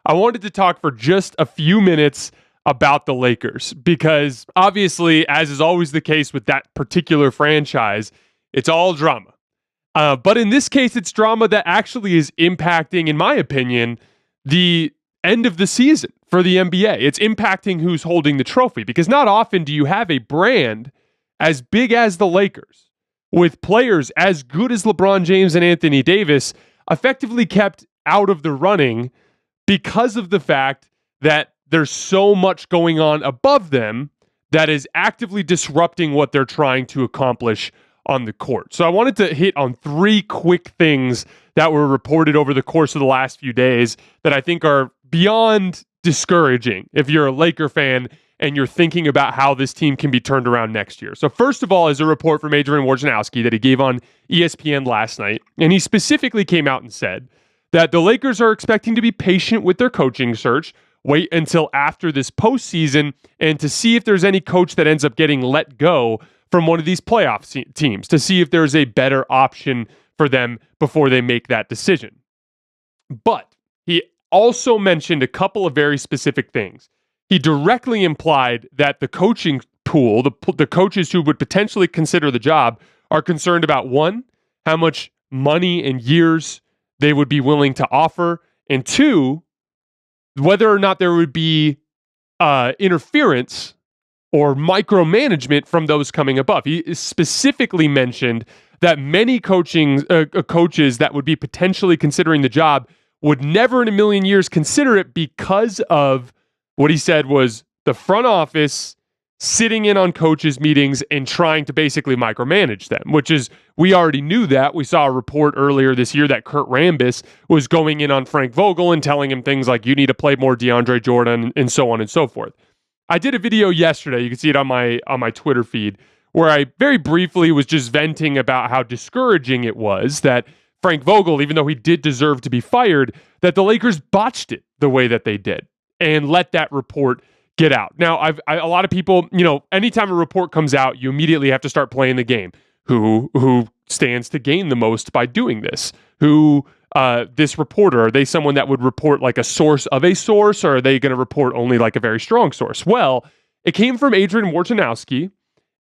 I wanted to talk for just a few minutes about the Lakers because obviously, as is always the case with that particular franchise, it's all drama. But in this case, it's drama that actually is impacting, in my opinion, the end of the season for the NBA. It's impacting who's holding the trophy because not often do you have a brand as big as the Lakers with players as good as LeBron James and Anthony Davis effectively kept out of the running because of the fact that there's so much going on above them that is actively disrupting what they're trying to accomplish on the court. So I wanted to hit on three quick things that were reported over the course of the last few days that I think are beyond discouraging if you're a Laker fan and you're thinking about how this team can be turned around next year. So first of all is a report from Adrian Wojnarowski that he gave on ESPN last night, and he specifically came out and said that the Lakers are expecting to be patient with their coaching search, wait until after this postseason, and to see if there's any coach that ends up getting let go from one of these playoff teams, to see if there's a better option for them before they make that decision. But he also mentioned a couple of very specific things. He directly implied that the coaching pool, the coaches who would potentially consider the job, are concerned about, one, how much money and years they would be willing to offer, and two, whether or not there would be interference or micromanagement from those coming above. He specifically mentioned that many coaches that would be potentially considering the job would never in a million years consider it because of what he said was the front office sitting in on coaches' meetings and trying to basically micromanage them, which is, we already knew that. We saw a report earlier this year that Kurt Rambis was going in on Frank Vogel and telling him things like, you need to play more DeAndre Jordan and so on and so forth. I did a video yesterday, you can see it on my Twitter feed, where I very briefly was just venting about how discouraging it was that Frank Vogel, even though he did deserve to be fired, that the Lakers botched it the way that they did and let that report get out. Now, a lot of people, anytime a report comes out, you immediately have to start playing the game. Who stands to gain the most by doing this? This reporter, are they someone that would report like a source of a source, or are they going to report only like a very strong source? Well, it came from Adrian Wojnarowski,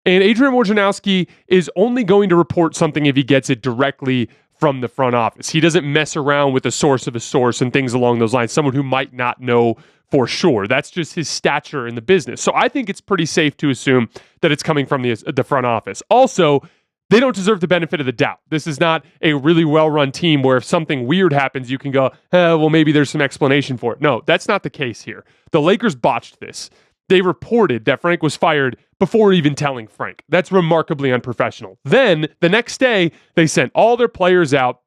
and Adrian Wojnarowski is only going to report something if he gets it directly from the front office. He doesn't mess around with a source of a source and things along those lines, someone who might not know for sure. That's just his stature in the business. So I think it's pretty safe to assume that it's coming from the front office. Also, they don't deserve the benefit of the doubt. This is not a really well-run team where if something weird happens, you can go, well, maybe there's some explanation for it. No, that's not the case here. The Lakers botched this. They reported that Frank was fired before even telling Frank. That's remarkably unprofessional. Then, the next day, they sent all their players out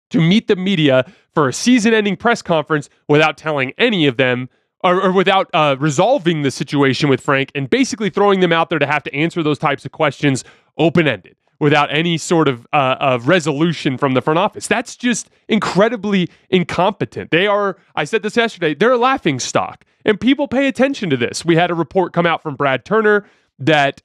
to meet the media for a season-ending press conference without telling any of them, or without resolving the situation with Frank, and basically throwing them out there to have to answer those types of questions open-ended, without any sort of resolution from the front office. That's just incredibly incompetent. They are, I said this yesterday, they're a laughingstock. And people pay attention to this. We had a report come out from Brad Turner that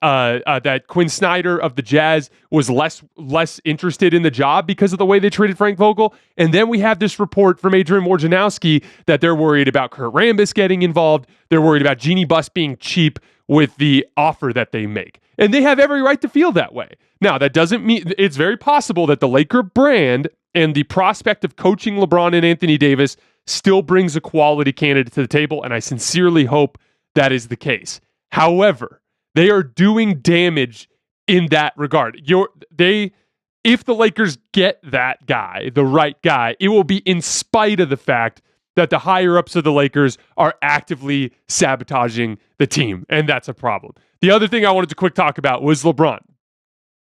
Quinn Snyder of the Jazz was less interested in the job because of the way they treated Frank Vogel. And then we have this report from Adrian Wojnarowski that they're worried about Kurt Rambis getting involved. They're worried about Jeannie Buss being cheap with the offer that they make. And they have every right to feel that way. Now, that doesn't mean, it's very possible that the Laker brand and the prospect of coaching LeBron and Anthony Davis still brings a quality candidate to the table, and I sincerely hope that is the case. However, they are doing damage in that regard. If the Lakers get that guy, the right guy, it will be in spite of the fact that the higher-ups of the Lakers are actively sabotaging the team, and that's a problem. The other thing I wanted to quick talk about was LeBron.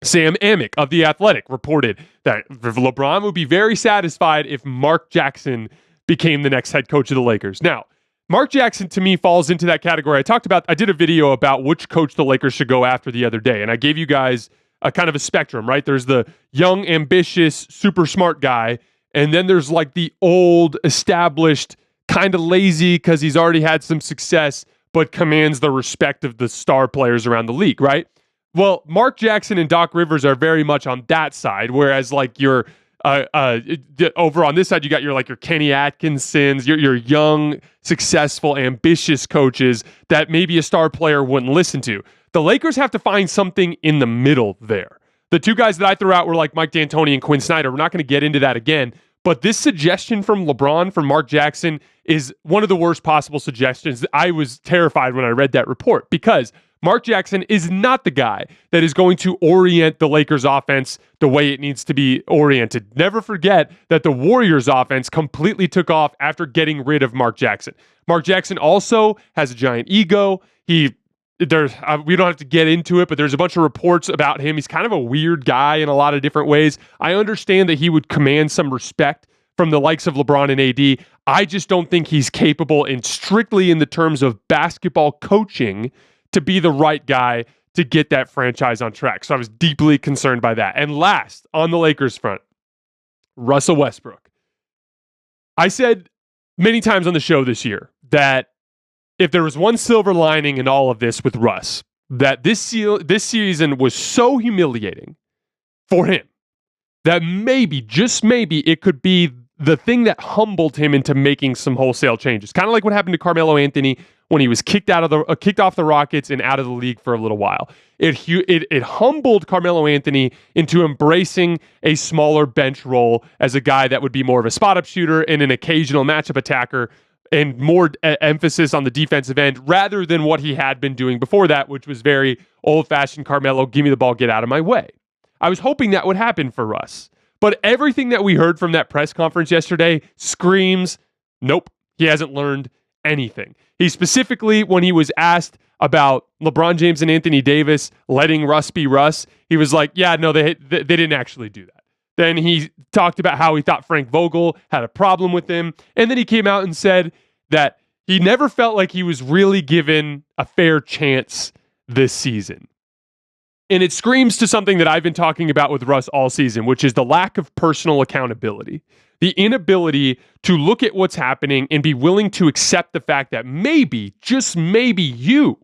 Sam Amick of The Athletic reported that LeBron would be very satisfied if Mark Jackson became the next head coach of the Lakers. Now, Mark Jackson, to me, falls into that category. I did a video about which coach the Lakers should go after the other day, and I gave you guys a kind of a spectrum, right? There's the young, ambitious, super smart guy, and then there's like the old, established, kind of lazy because he's already had some success, but commands the respect of the star players around the league, right? Well, Mark Jackson and Doc Rivers are very much on that side, whereas like your Over on this side, you got your Kenny Atkinsons, your young, successful, ambitious coaches that maybe a star player wouldn't listen to. The Lakers have to find something in the middle there. The two guys that I threw out were like Mike D'Antoni and Quinn Snyder. We're not going to get into that again. But this suggestion from LeBron, from Mark Jackson, is one of the worst possible suggestions. I was terrified when I read that report because Mark Jackson is not the guy that is going to orient the Lakers offense the way it needs to be oriented. Never forget that the Warriors offense completely took off after getting rid of Mark Jackson. Mark Jackson also has a giant ego. We don't have to get into it, but there's a bunch of reports about him. He's kind of a weird guy in a lot of different ways. I understand that he would command some respect from the likes of LeBron and AD. I just don't think he's capable strictly in the terms of basketball coaching to be the right guy to get that franchise on track. So I was deeply concerned by that. And last, on the Lakers front, Russell Westbrook. I said many times on the show this year that if there was one silver lining in all of this with Russ, that this season was so humiliating for him that maybe, just maybe, it could be the thing that humbled him into making some wholesale changes. Kind of like what happened to Carmelo Anthony when he was kicked off the Rockets and out of the league for a little while. It humbled Carmelo Anthony into embracing a smaller bench role as a guy that would be more of a spot-up shooter and an occasional matchup attacker, and more emphasis on the defensive end rather than what he had been doing before that, which was very old-fashioned Carmelo, give me the ball, get out of my way. I was hoping that would happen for Russ. But everything that we heard from that press conference yesterday screams, nope, he hasn't learned anything. He specifically, when he was asked about LeBron James and Anthony Davis letting Russ be Russ, he was like, yeah, no, they didn't actually do that. Then he talked about how he thought Frank Vogel had a problem with him. And then he came out and said that he never felt like he was really given a fair chance this season. And it screams to something that I've been talking about with Russ all season, which is the lack of personal accountability. The inability to look at what's happening and be willing to accept the fact that maybe, just maybe, you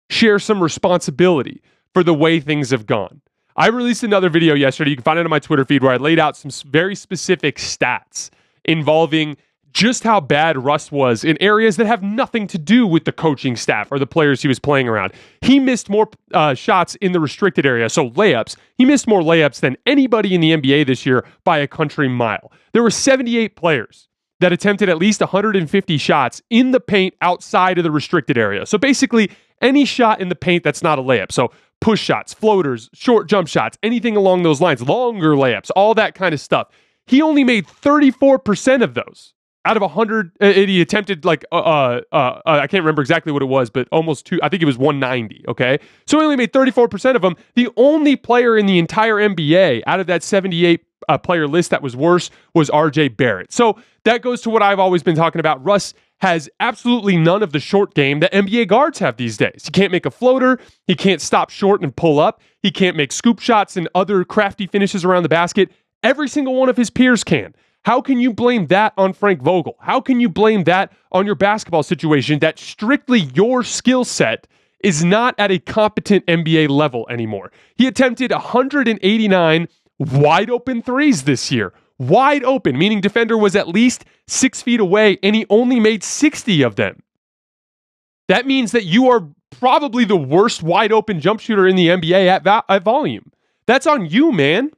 share some responsibility for the way things have gone. I released another video yesterday. You can find it on my Twitter feed where I laid out some very specific stats involving just how bad Russ was in areas that have nothing to do with the coaching staff or the players he was playing around. He missed more shots in the restricted area, so layups. He missed more layups than anybody in the NBA this year by a country mile. There were 78 players that attempted at least 150 shots in the paint outside of the restricted area. So basically, any shot in the paint that's not a layup. So push shots, floaters, short jump shots, anything along those lines, longer layups, all that kind of stuff. He only made 34% of those out of 100. He attempted I can't remember exactly what it was, but almost I think it was 190. Okay. So he only made 34% of them. The only player in the entire NBA out of that 78 player list that was worse was RJ Barrett. So that goes to what I've always been talking about. Russ has absolutely none of the short game that NBA guards have these days. He can't make a floater. He can't stop short and pull up. He can't make scoop shots and other crafty finishes around the basket. Every single one of his peers can. How can you blame that on Frank Vogel? How can you blame that on your basketball situation that strictly your skill set is not at a competent NBA level anymore? He attempted 189 wide open threes this year. Wide open, meaning defender was at least 6 feet away, and he only made 60 of them. That means that you are probably the worst wide open jump shooter in the NBA at volume. That's on you, man.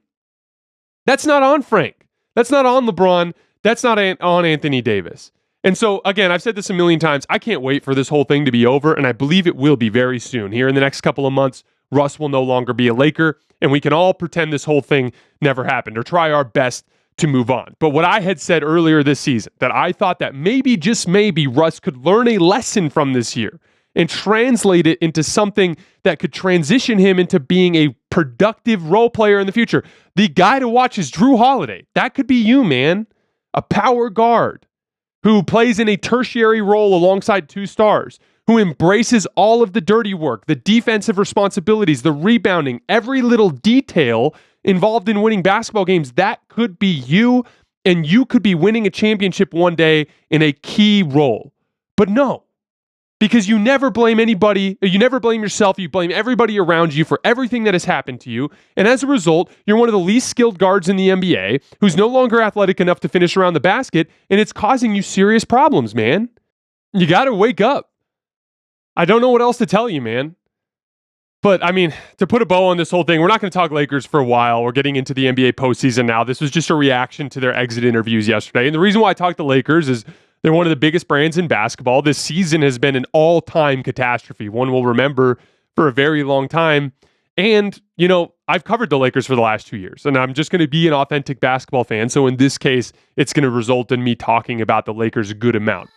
That's not on Frank. That's not on LeBron. That's not on Anthony Davis. And so, again, I've said this a million times. I can't wait for this whole thing to be over, and I believe it will be very soon. Here in the next couple of months, Russ will no longer be a Laker, and we can all pretend this whole thing never happened or try our best to move on. But what I had said earlier this season, that I thought that maybe, just maybe, Russ could learn a lesson from this year and translate it into something that could transition him into being a productive role player in the future. The guy to watch is Drew Holiday. That could be you, man. A power guard who plays in a tertiary role alongside two stars, who embraces all of the dirty work, the defensive responsibilities, the rebounding, every little detail involved in winning basketball games. That could be you, and you could be winning a championship one day in a key role. But no, because you never blame anybody, you never blame yourself, you blame everybody around you for everything that has happened to you. And as a result, you're one of the least skilled guards in the NBA who's no longer athletic enough to finish around the basket, and it's causing you serious problems, man. You got to wake up. I don't know what else to tell you, man. But, I mean, to put a bow on this whole thing, we're not going to talk Lakers for a while. We're getting into the NBA postseason now. This was just a reaction to their exit interviews yesterday. And the reason why I talked the Lakers is they're one of the biggest brands in basketball. This season has been an all-time catastrophe, one we'll remember for a very long time. And, you know, I've covered the Lakers for the last 2 years, and I'm just going to be an authentic basketball fan. So in this case, it's going to result in me talking about the Lakers a good amount.